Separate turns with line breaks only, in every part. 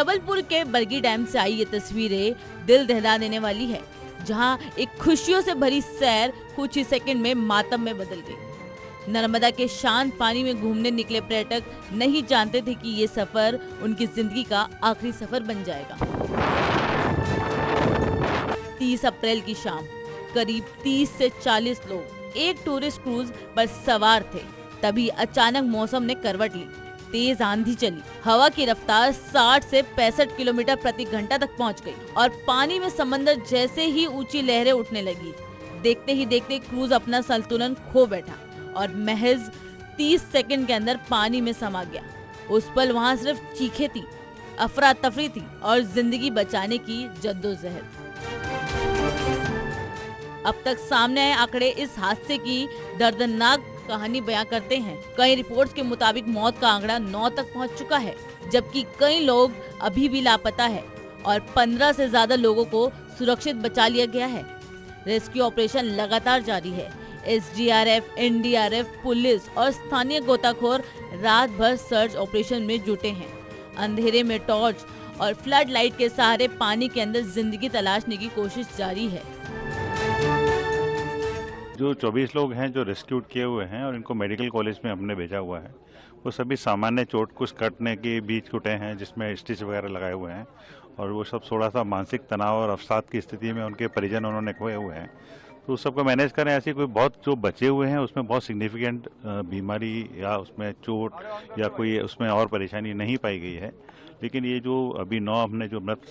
जबलपुर के बरगी डैम से आई ये तस्वीरें दिल दहला देने वाली है, जहां एक खुशियों से भरी सैर कुछ ही सेकंड में मातम में बदल गई। नर्मदा के शांत पानी में घूमने निकले पर्यटक नहीं जानते थे कि ये सफर उनकी जिंदगी का आखिरी सफर बन जाएगा। 30 अप्रैल की शाम करीब 30 से 40 लोग एक टूरिस्ट क्रूज पर सवार थे। तभी अचानक मौसम ने करवट ली। तेज आंधी चली, हवा की रफ्तार 60 से 65 किलोमीटर प्रति घंटा तक पहुंच गई और पानी में समंदर जैसे ही ऊंची लहरें उठने लगी। देखते ही देखते क्रूज अपना संतुलन खो बैठा और महज 30 सेकंड के अंदर पानी में समा गया। उस पल वहां सिर्फ चीखें थी, अफरा तफरी थी और जिंदगी बचाने की जद्दोजहद। अब तक सामने आए आंकड़े इस हादसे की दर्दनाक कहानी बयां करते हैं। कई रिपोर्ट्स के मुताबिक मौत का आंकड़ा 9 तक पहुंच चुका है, जबकि कई लोग अभी भी लापता है और 15 से ज्यादा लोगों को सुरक्षित बचा लिया गया है। रेस्क्यू ऑपरेशन लगातार जारी है। एसडीआरएफ, एनडीआरएफ, पुलिस और स्थानीय गोताखोर रात भर सर्च ऑपरेशन में जुटे हैं। अंधेरे में टॉर्च और फ्लड लाइट के सहारे पानी के अंदर जिंदगी तलाशने की कोशिश जारी है।
जो 24 लोग हैं जो रेस्क्यूड किए हुए हैं और इनको मेडिकल कॉलेज में हमने भेजा हुआ है, वो सभी सामान्य चोट, कुछ कटने के बीच टूटे हैं जिसमें स्टिच वगैरह लगाए हुए हैं और वो सब थोड़ा सा मानसिक तनाव और अवसाद की स्थिति में उनके परिजन उन्होंने खोए हुए हैं। तो उस सबको मैनेज करें। ऐसी कोई बहुत जो बचे हुए हैं उसमें बहुत सिग्निफिकेंट बीमारी या उसमें चोट या कोई उसमें और परेशानी नहीं पाई गई है। लेकिन ये जो अभी 9 हमने जो मृत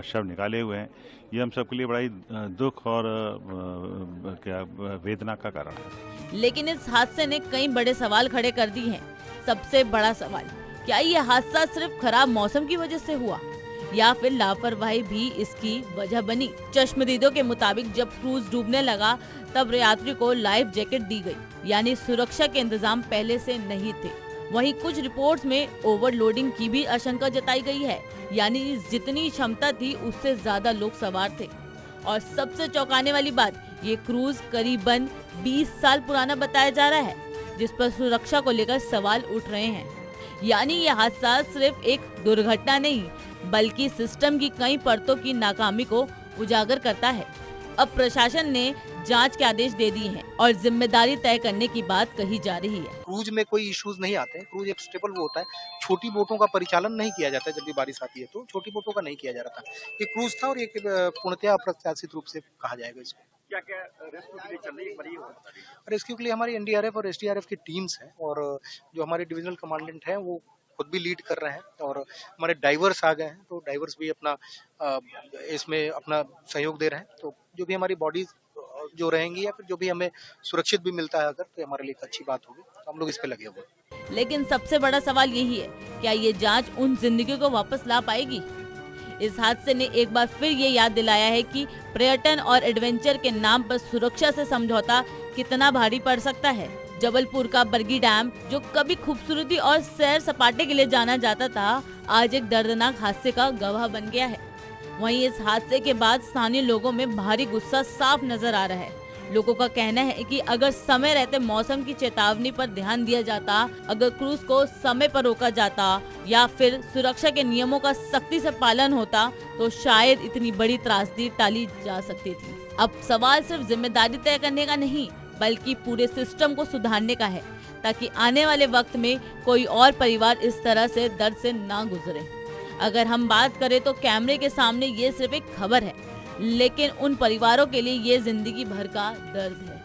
शव निकाले हुए हैं, ये हम सबके लिए बड़ा ही दुख और वेदना का कारण है।
लेकिन इस हादसे ने कई बड़े सवाल खड़े कर दिए हैं। सबसे बड़ा सवाल, क्या ये हादसा सिर्फ खराब मौसम की वजह से हुआ या फिर लापरवाही भी इसकी वजह बनी? चश्मदीदों के मुताबिक जब क्रूज डूबने लगा तब यात्री को लाइफ जैकेट दी गई, यानी सुरक्षा के इंतजाम पहले से नहीं थे। वहीं कुछ रिपोर्ट्स में ओवरलोडिंग की भी आशंका जताई गई है, यानी जितनी क्षमता थी उससे ज्यादा लोग सवार थे। और सबसे चौंकाने वाली बात, ये क्रूज करीबन 20 साल पुराना बताया जा रहा है, जिस पर सुरक्षा को लेकर सवाल उठ रहे हैं। यानी ये हादसा सिर्फ एक दुर्घटना नहीं, बल्कि सिस्टम की कई परतों की नाकामी को उजागर करता है। अब प्रशासन ने जांच के आदेश दे दिए हैं और जिम्मेदारी तय करने की बात कही जा रही है।
क्रूज में कोई इश्यूज नहीं आते हैं। क्रूज एक स्टेबल वो होता है। छोटी बोटों का परिचालन नहीं किया जाता है। जब भी बारिश आती है तो छोटी बोटों का नहीं किया जा रहा था। ये क्रूज था और एक पूर्णतया अप्रत्याशित रूप से कहा जाएगा इसको।
क्या रेस्क्यू के लिए चल रही है?
रेस्क्यू के लिए हमारी एनडीआरएफ और एसडीआरएफ की टीम्स हैं और जो हमारे डिविजनल कमांडेंट हैं वो खुद भी लीड कर रहे हैं और हमारे डाइवर्स आ गए हैं, तो डाइवर्स भी अपना इसमें अपना सहयोग दे रहे हैं। तो जो भी हमारी बॉडीज जो रहेंगी या फिर जो भी हमें सुरक्षित भी मिलता है अगर, तो हमारे लिए एक अच्छी बात होगी। तो हम लोग इस पे लगे हुए हैं।
लेकिन सबसे बड़ा सवाल यही है, क्या ये जांच उन जिंदगियों को वापस ला पाएगी? इस हादसे ने एक बार फिर ये याद दिलाया है कि पर्यटन और एडवेंचर के नाम पर सुरक्षा से समझौता कितना भारी पड़ सकता है। जबलपुर का बरगी डैम, जो कभी खूबसूरती और सैर सपाटे के लिए जाना जाता था, आज एक दर्दनाक हादसे का गवाह बन गया है। वहीं इस हादसे के बाद स्थानीय लोगों में भारी गुस्सा साफ नजर आ रहा है। लोगों का कहना है कि अगर समय रहते मौसम की चेतावनी पर ध्यान दिया जाता, अगर क्रूज को समय पर रोका जाता या फिर सुरक्षा के नियमों का सख्ती से पालन होता, तो शायद इतनी बड़ी त्रासदी टाली जा सकती थी। अब सवाल सिर्फ जिम्मेदारी तय करने का नहीं, बल्कि पूरे सिस्टम को सुधारने का है, ताकि आने वाले वक्त में कोई और परिवार इस तरह से दर्द से ना गुजरे। अगर हम बात करें तो कैमरे के सामने ये सिर्फ एक खबर है, लेकिन उन परिवारों के लिए ये जिंदगी भर का दर्द है।